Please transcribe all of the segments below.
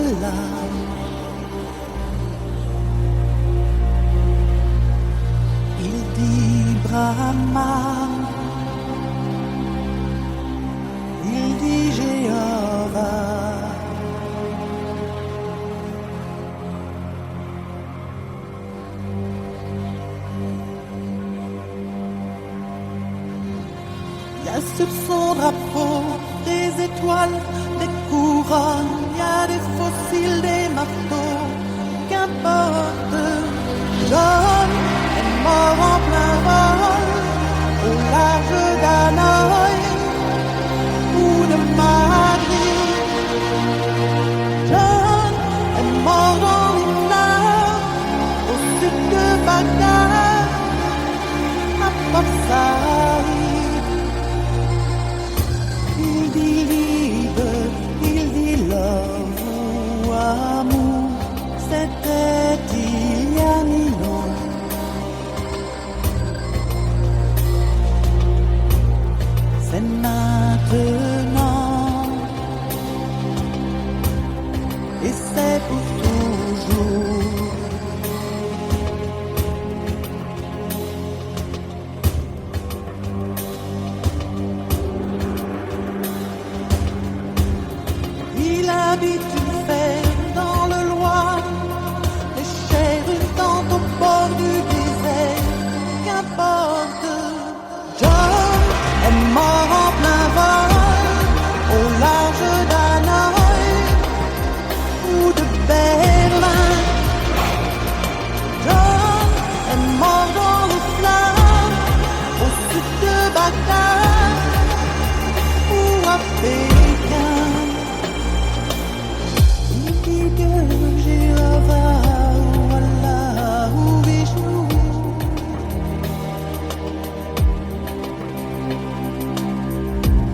voilà. Il dit Brahma, il dit Jéhovah. Il y a sur son drapeau des étoiles, des couronnes, il y a des fossiles, des marteaux, qu'importe. John est mort en plein vol, au large d'Hanoï ou de Madrid. John est mort dans les flammes, au sud de Bagdad, à Port Saïd. Il dit libre, il dit love ou amour, c'était il y a 1000 ans. C'est maintenant, et c'est pour toujours. Il habite une ferme dans le Loir, les chèvres tentent au bord du désert, qu'importe. John est mort en plein vol, au large d'Hanoï ou de Berlin. John est mort dans les flammes, au sud de Bagdad ou à Pékin. Jéhovah ou Allah ou Vishnu.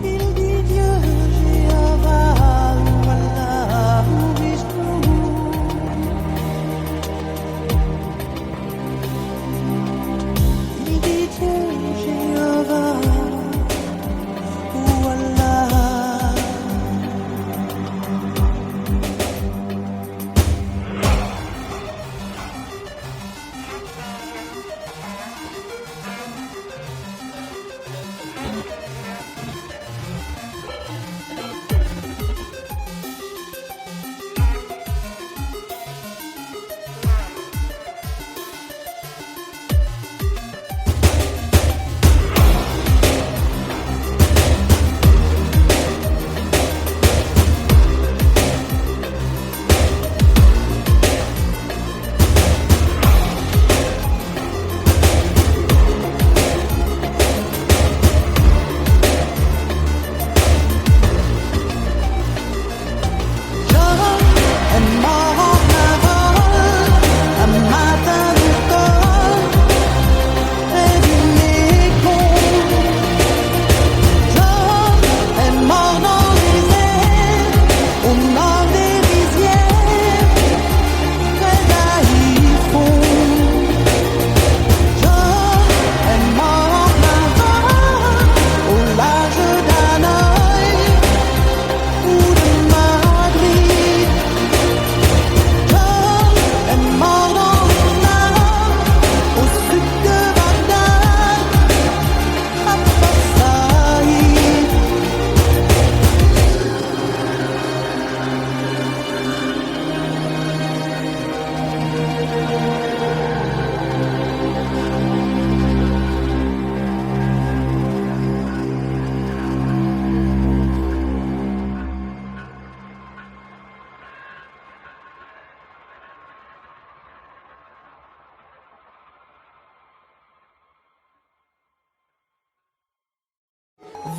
Il dit Dieu, Jéhovah ou Allah ou Vishnu. Il dit Dieu, Jéhovah ou Allah.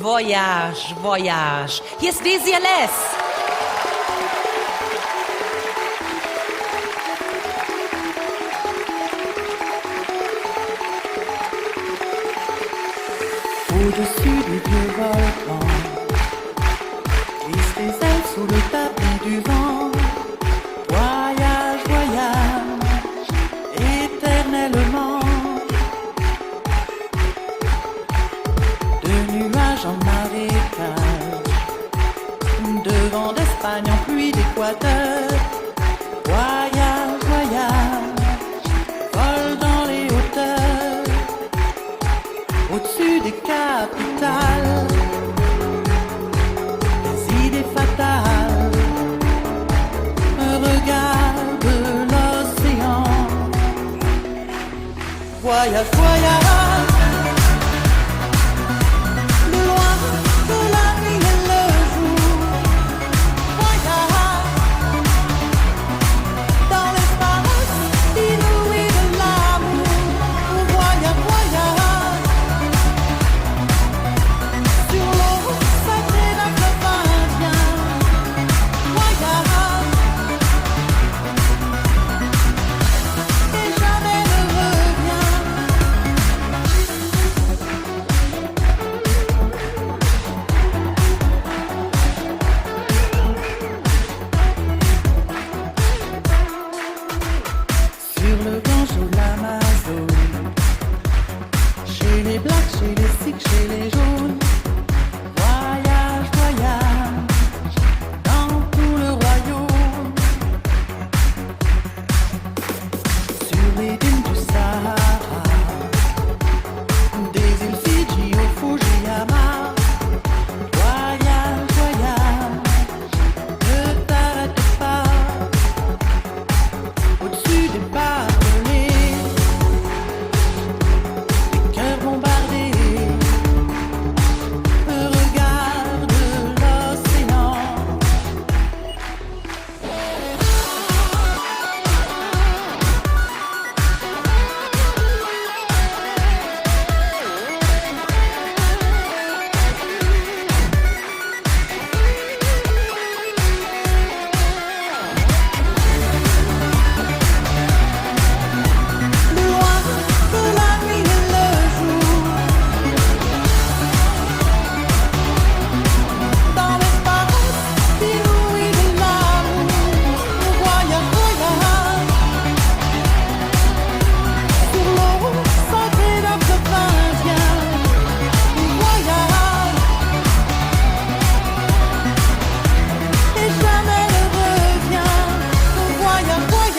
Voyage, voyage. Hier ist Desi Alès. Au-dessus des vieux volcans, glissent tes ailes sous le tapis du vent. Voyage, voyage, éternellement. De nuages en marécage, de vent d'Espagne en pluie d'Équateur. des capitales, des idées fatales. Regarde l'océan. Voyage, voyage, le loin de la nuit et le jour. Voyage dans l'espace inouï de l'amour. Voyage, voyage sur l'eau sacrée d'un fleuve indien. Voyage et jamais ne revient. Sur le Gange ou l'Amazone, chez les blacks, chez les sikhs, chez les jaunes. Voyage, voyage dans tout le royaume. Sur les dunes du Sahara, des îles Fidji au Fujiyama. Voyage, voyage, ne t'arrête pas. Au-dessus des barbelés, des cœurs bombardés. Regarde l'océan. Le loin de la nuit et le jour. Dans l'espace inouï de l'amour. Voyage, voyage sur l'eau sacrée d'un fleuve indien. Voyage et jamais ne revient. Voyage, voyage.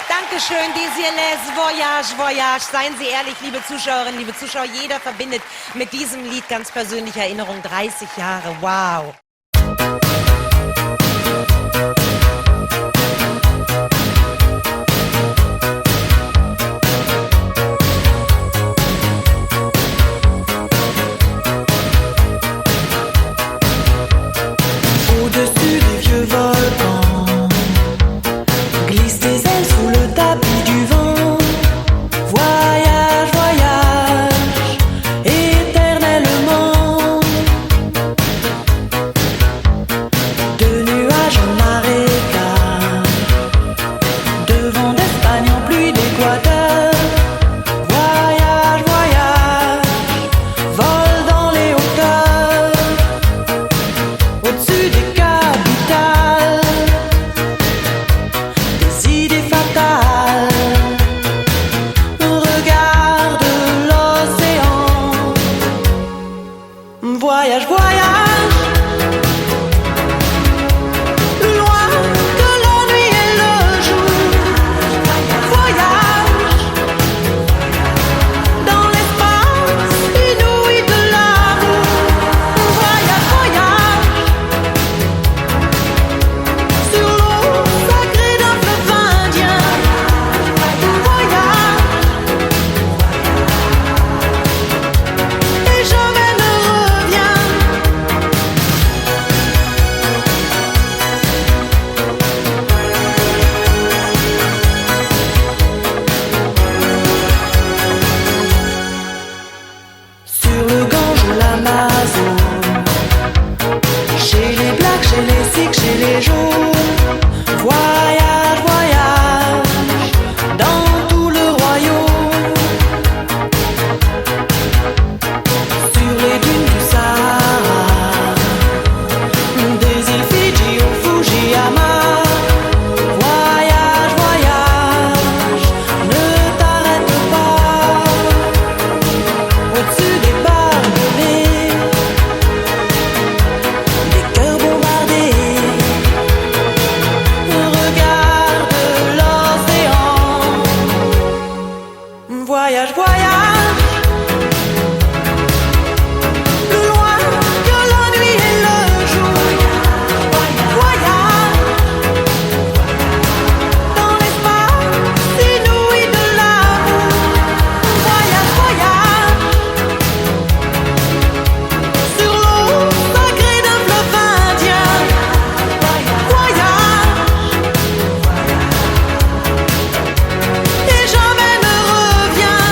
Dankeschön, Désir Les, Voyage, Voyage. Seien Sie ehrlich, liebe Zuschauerinnen, liebe Zuschauer, jeder verbindet mit diesem Lied ganz persönliche Erinnerungen. 30 Jahre, wow. Au-dessus des vieux volcans, glisse tes ailes sous le tapis du vent. Voyage, voyage, éternellement. De nuages en marécage, de vent d'Espagne en pluie d'Équateur. Voyage, voyage, vole dans les hauteurs. Au-dessus des capitales, des idées fatales. Regarde l'océan. Voyage, voyage, loin de la nuit et le jour. Voyage dans l'espace inouï de l'amour. Voyage, voyage sur l'eau sacrée d'un fleuve indien. Voyage et jamais ne revient. Sur le Gange ou l'Amazone, chez les blacks, chez les sikhs, chez les jaunes. Voyage, voyage dans tout le royaume. Sur les dunes du Sahara, des îles Fidji au Fujiyama. Voyage, voyage Voyage, voyage, plus loin que la nuit et le jour. Voyage, dans l'espace inouï de l'amour. Voyage, voyage, sur l'eau sacrée d'un fleuve indien. Voyage, et jamais ne reviens.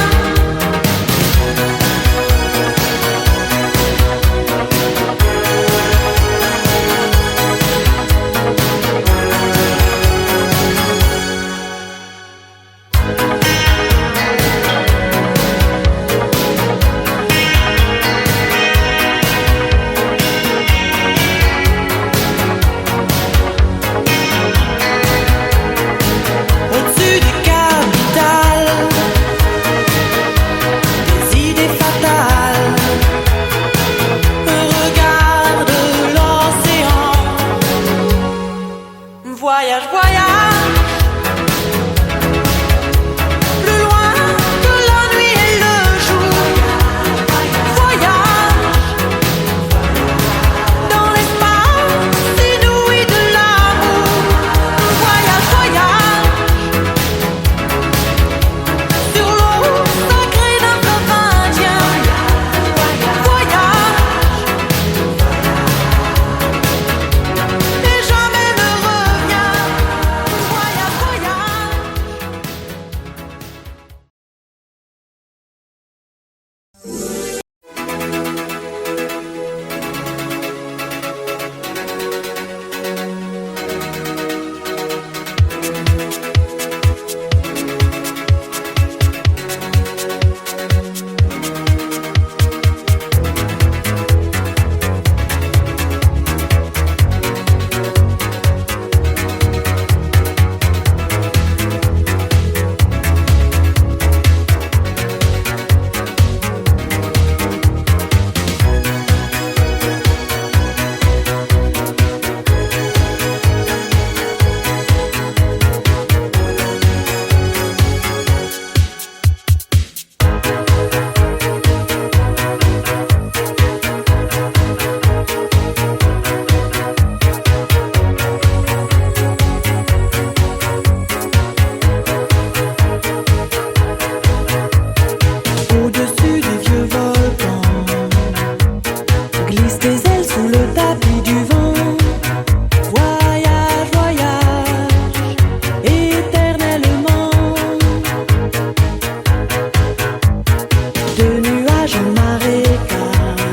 Au-dessus des capitales, des idées fatales, regarde l'océan. Voyage, voyage, plus loin que la nuit et le jour. Voyage, dans l'espace inouï de l'amour. Voyage, voyage, sur l'eau sacrée d'un fleuve indien. Voyage, et jamais ne reviens. Voyage, voyage. Au-dessus des vieux volcans, glisse tes ailes sous le tapis du vent. Voyage, voyage, éternellement. De nuages en marécage,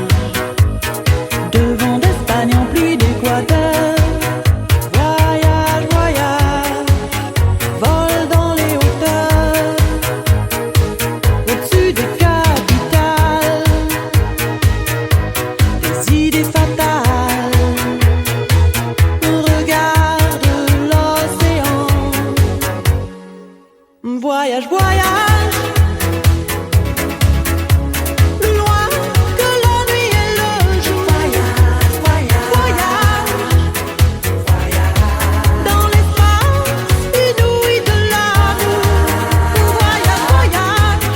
de vent d'Espagne en pluie d'Équateur. Voyage, voyage, vole dans les hauteurs. Au-dessus des capitales, des idées fatales, regarde l'océan. Voyage, voyage, plus loin que la nuit et le jour. Voyage, voyage, dans l'espace inouï de l'amour. Voyage, voyage,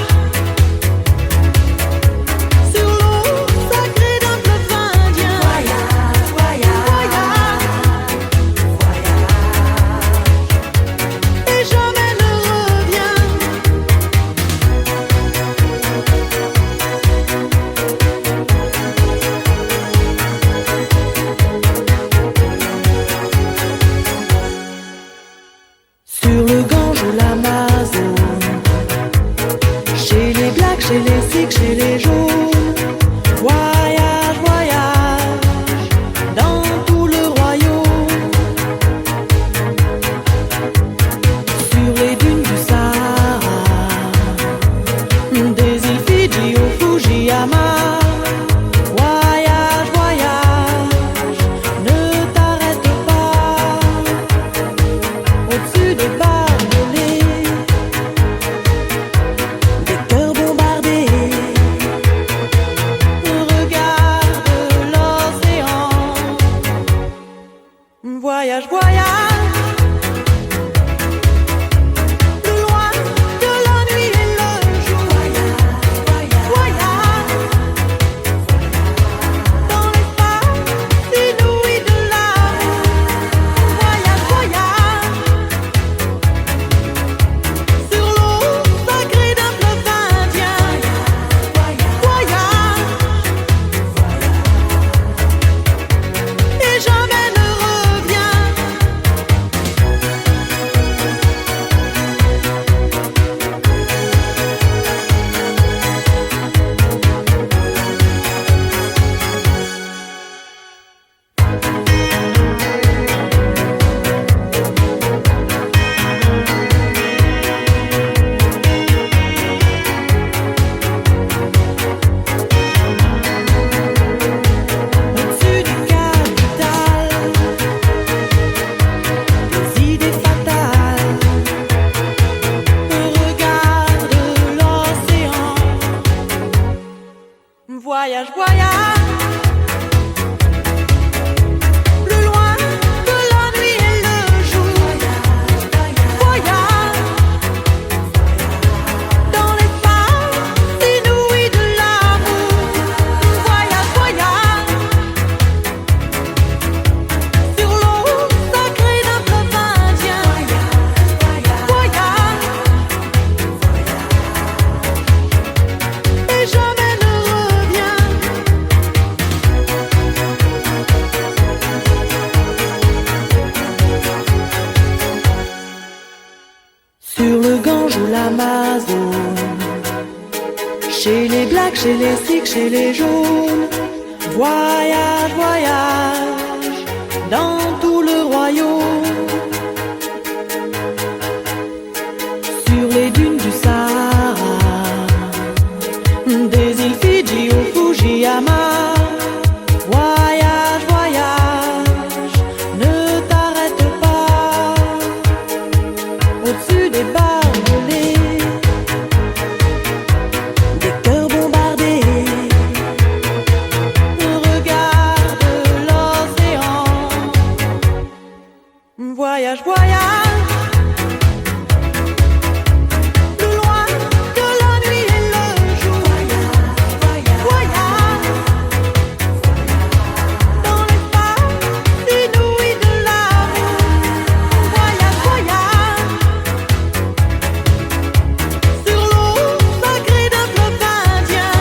sur l'eau sacrée d'un fleuve indien. Voyage, voyage, et jamais ne reviens. Sur le Gange ou l'Amazone, chez les blacks, chez les sikhs, chez les jaunes. Voyage, voyage, dans tout le royaume. Sur les dunes du Sahara, des îles Fidji au Fujiyama. Voyage, voyage, ne t'arrête pas. Au-dessus des barbelés, des cœurs bombardés. Regarde l'océan. Voyage, voyage, plus loin que la nuit et le jour. Sur le Gange ou l'Amazone, chez les blacks, chez les sikhs, chez les jaunes. Voyage, voyage, dans tout le royaume. Sur les dunes du Sahara, des îles Fidji au Fujiyama. Voyage, voyage, ne t'arrête pas. Au-dessus des barbelés, des cœurs bombardés. Regarde l'océan. Voyage, voyage, plus loin que la nuit et le jour. Voyage, voyage, dans l'espace inouï de l'amour. Voyage, voyage, sur l'eau sacrée d'un fleuve indien.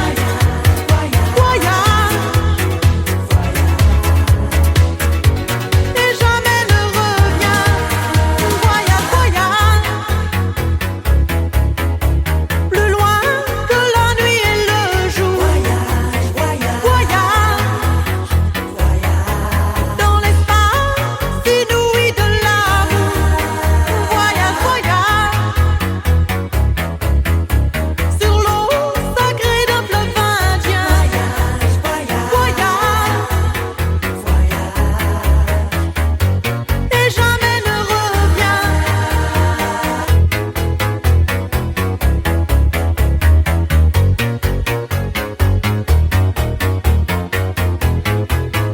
Voyage, et jamais ne revient. Voyage, voyage, plus loin que la nuit et le jour. Voyage, dans l'espace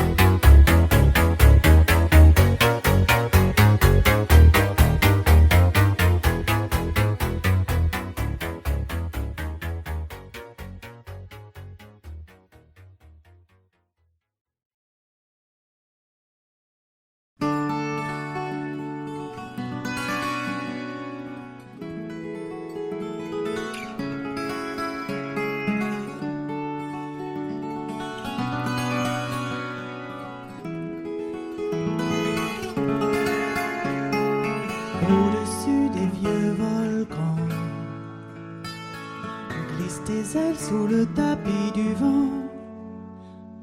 inouï de l'amour. Voyage, voyage, sur l'eau sacrée d'un fleuve indien. Voyage, et jamais ne revient. Au-dessus des vieux volcans, glisse tes ailes sous le tapis du vent.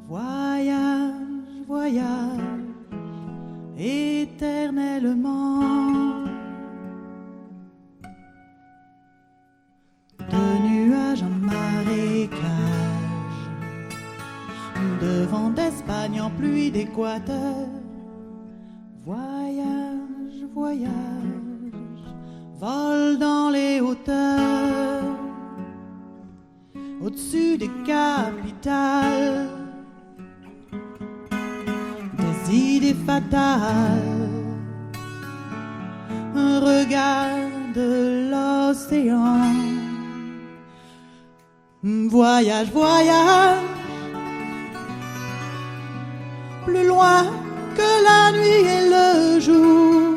Voyage, voyage, éternellement. De nuages en marécage, de vent d'Espagne en pluie d'Équateur. Voyage, voyage, vole dans les hauteurs, au-dessus des capitales, des idées fatales. Regarde l'océan. Voyage, voyage, plus loin que la nuit et le jour.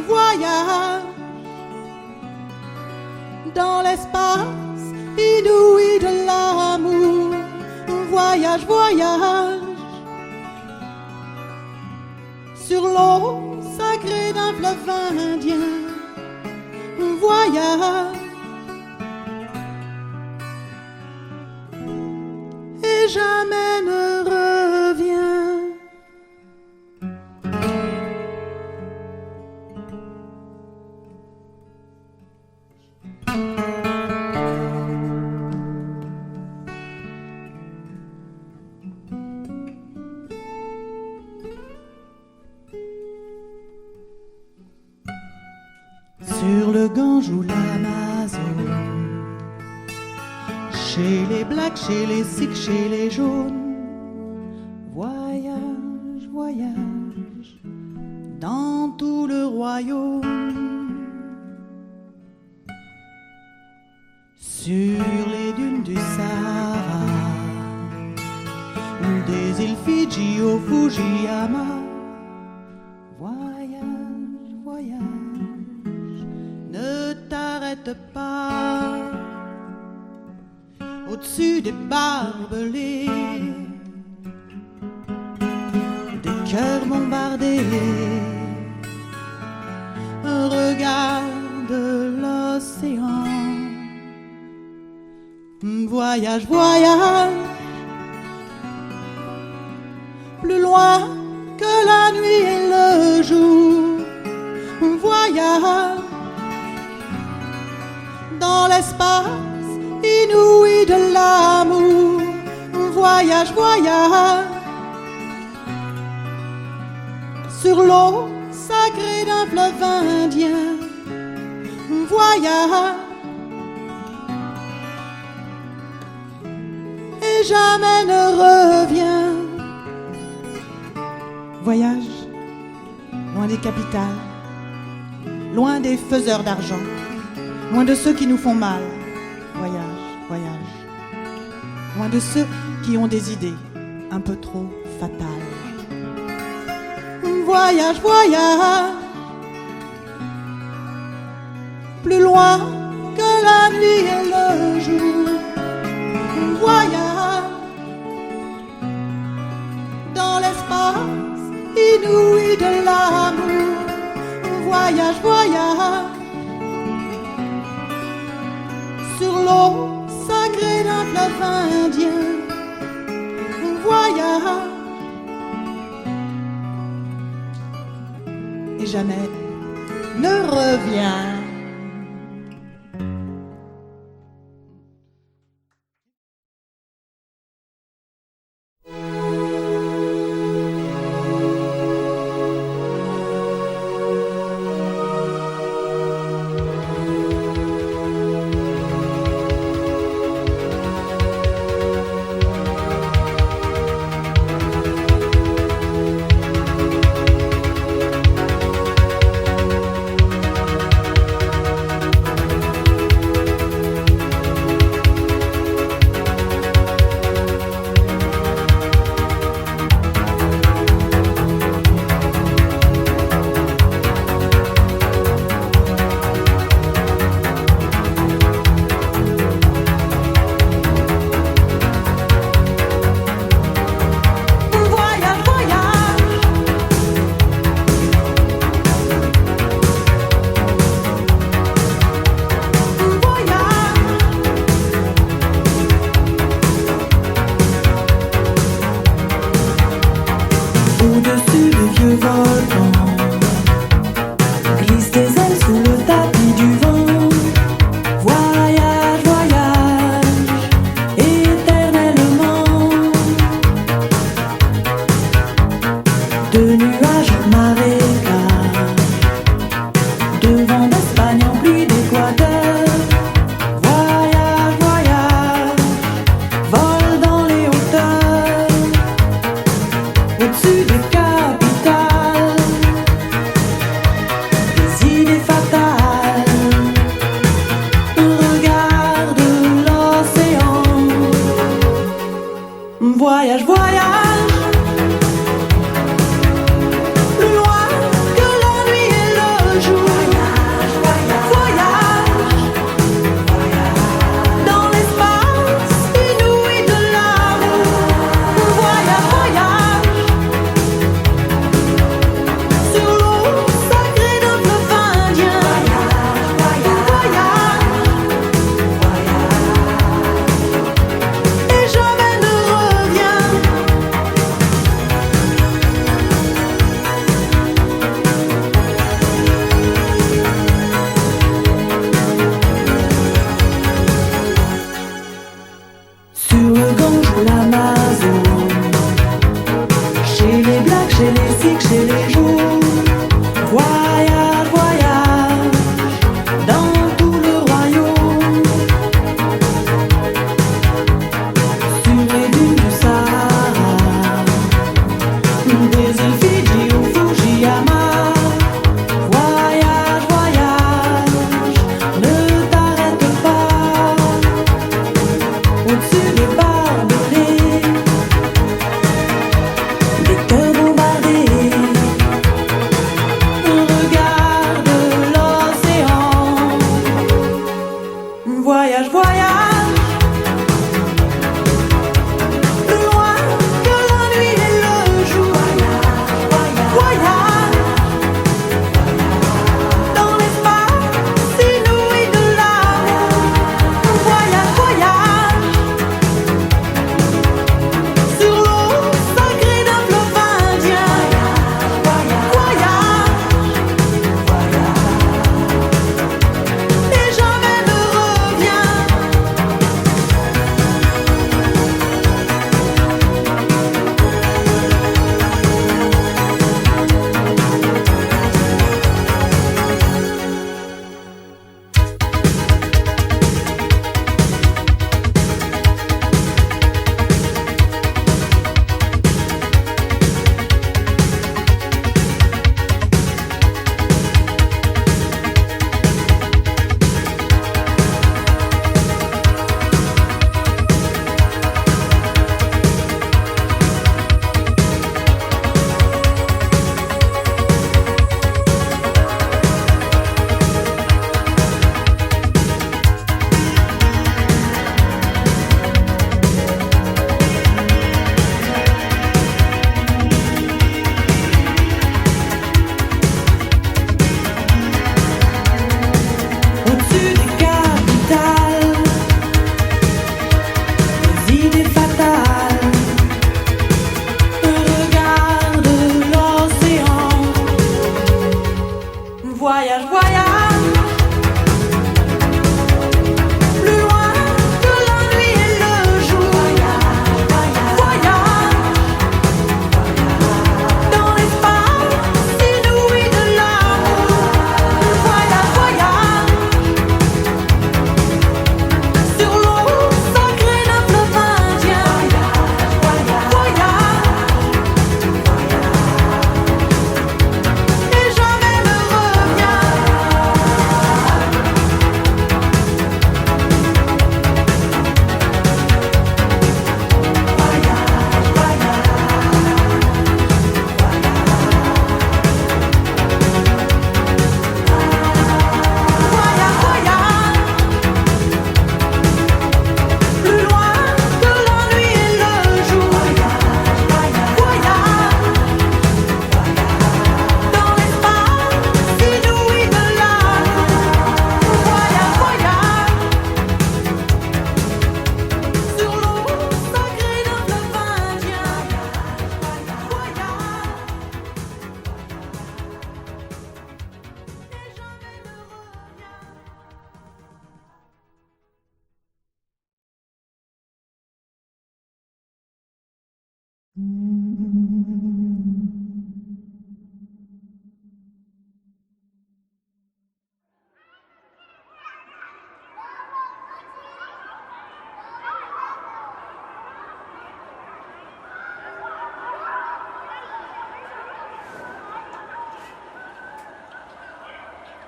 Voyage, dans l'espace inouï de l'amour. Voyage, voyage, sur l'eau sacrée d'un fleuve indien. Voyage, et jamais ne revient. Sur le Gange ou l'Amazone, chez les blacks, chez les sikhs, chez les jaunes. Voyage, voyage, dans tout le royaume. Sur les dunes du Sahara, des îles Fidji au Fujiyama. Voyage, voyage, ne t'arrête pas. Au-dessus des barbelés, des cœurs bombardés. Regarde Voyage, voyage, plus loin que la nuit et le jour. Voyage dans l'espace inouï de l'amour. Voyage, voyage sur l'eau sacrée d'un fleuve indien. Voyage et jamais ne revient. Voyage loin des capitales, loin des faiseurs d'argent, loin de ceux qui nous font mal. Voyage, voyage, loin de ceux qui ont des idées un peu trop fatales. Voyage, voyage, plus loin que la nuit et le jour. Voyage dans l'espace inouï de l'amour. Voyage, voyage sur l'eau sacrée d'un fleuve indien. Voyage et jamais ne revient. Au-dessus des vieux volcans glissent des ailes sous le tapis du vent. Voyage, voyage, éternellement. De nuages en marécage, de vent d'Espagne en pluie d'Équateur. Voyage, voyage, vol dans les hauteurs. Au-dessus des capitales, des idées fatales.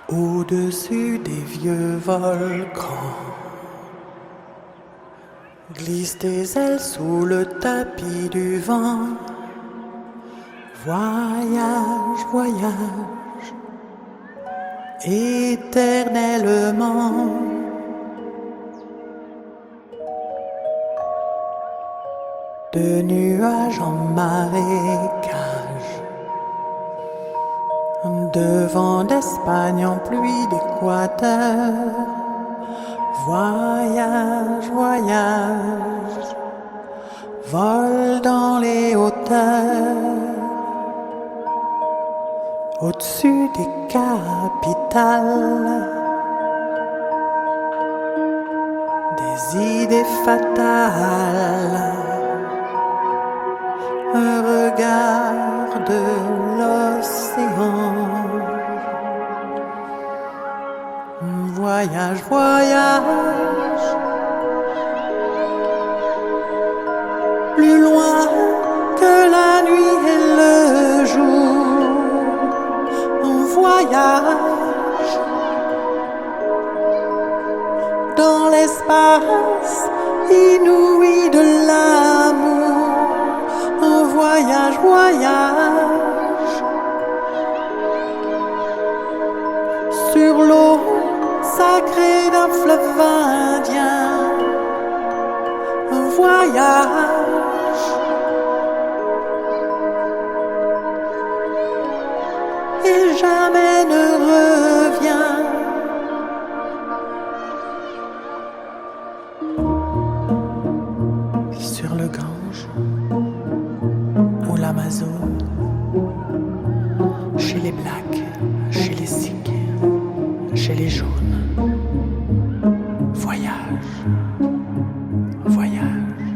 Au-dessus des vieux volcans, glisse tes ailes sous le tapis du vent. Voyage, voyage, éternellement. De nuages en marécage, de vent d'Espagne en pluie d'Équateur. Voyage, voyage, vole dans les hauteurs, au-dessus des capitales, des idées fatales. Un regard de l'océan. Voyage, voyage, plus loin que la nuit et le jour. On voyage dans l'espace inouï de l'amour. On voyage, voyage sur l'eau sacrée d'un fleuve indien. Un voyage et jamais ne revient. Sur le Gange ou l'Amazone, chez les Blacks, chez les Sikhs, chez les jaunes. Voyage, voyage,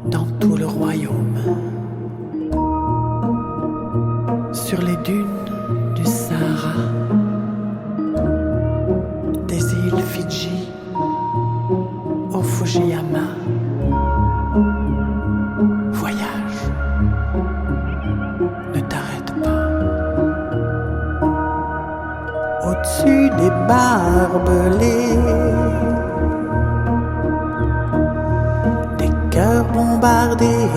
dans tout le royaume, sur les dunes du Sahara, des îles Fidji au Fujiyama. Voyage, ne t'arrête pas. Au-dessus des barbelés, des cœurs bombardés.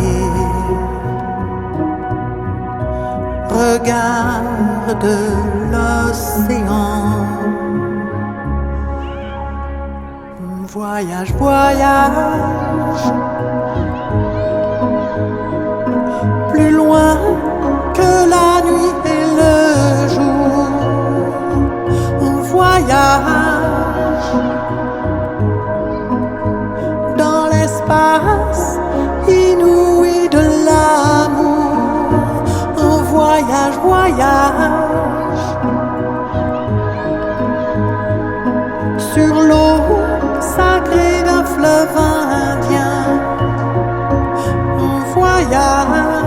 Regarde l'océan. Voyage, voyage, plus loin que la nuit et le jour. On voyage dans l'espace inouï de l'amour. On voyage, voyage sur l'eau sacrée d'un fleuve indien. On voyage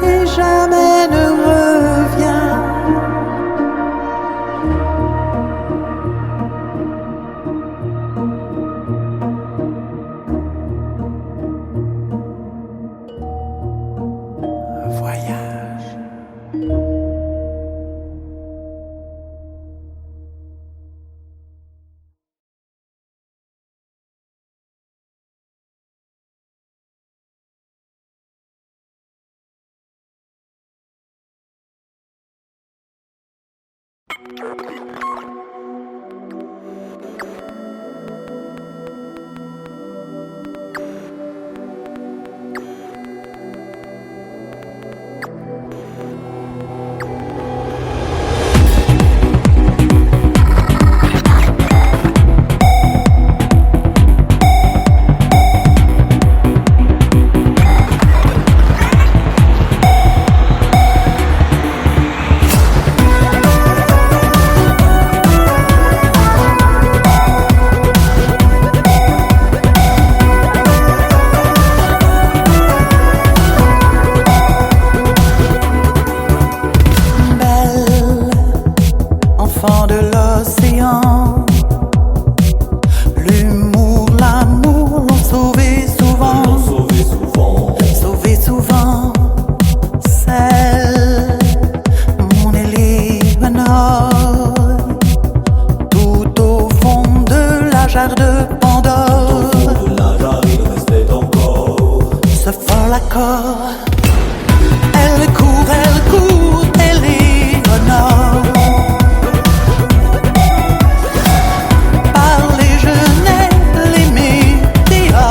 et jamais ne revient. Voyage. encore. Elle court, elle est au nord. Par les genêts, les météores.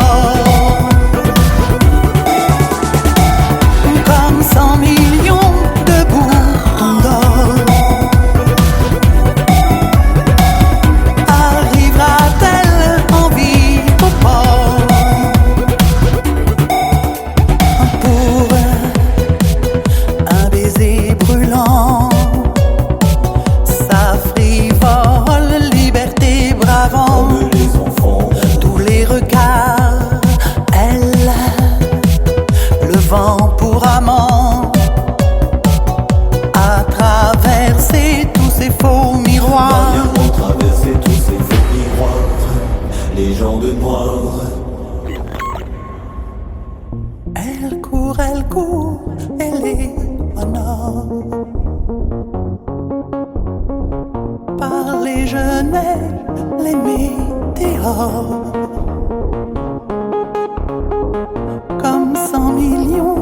Comme 100 millions de boutons d'or. Arrivera-t-elle en vie au port? Pour un baiser brûlant, sa frivole liberté bravant tous les regards, elle, le vent pour amant, a traversé tous ces faux miroirs. Moyen pour traverser tous ces faux miroirs, les gens de noir. Elle court, elle est au nord. Par les genêts, les météores. Comme 100 millions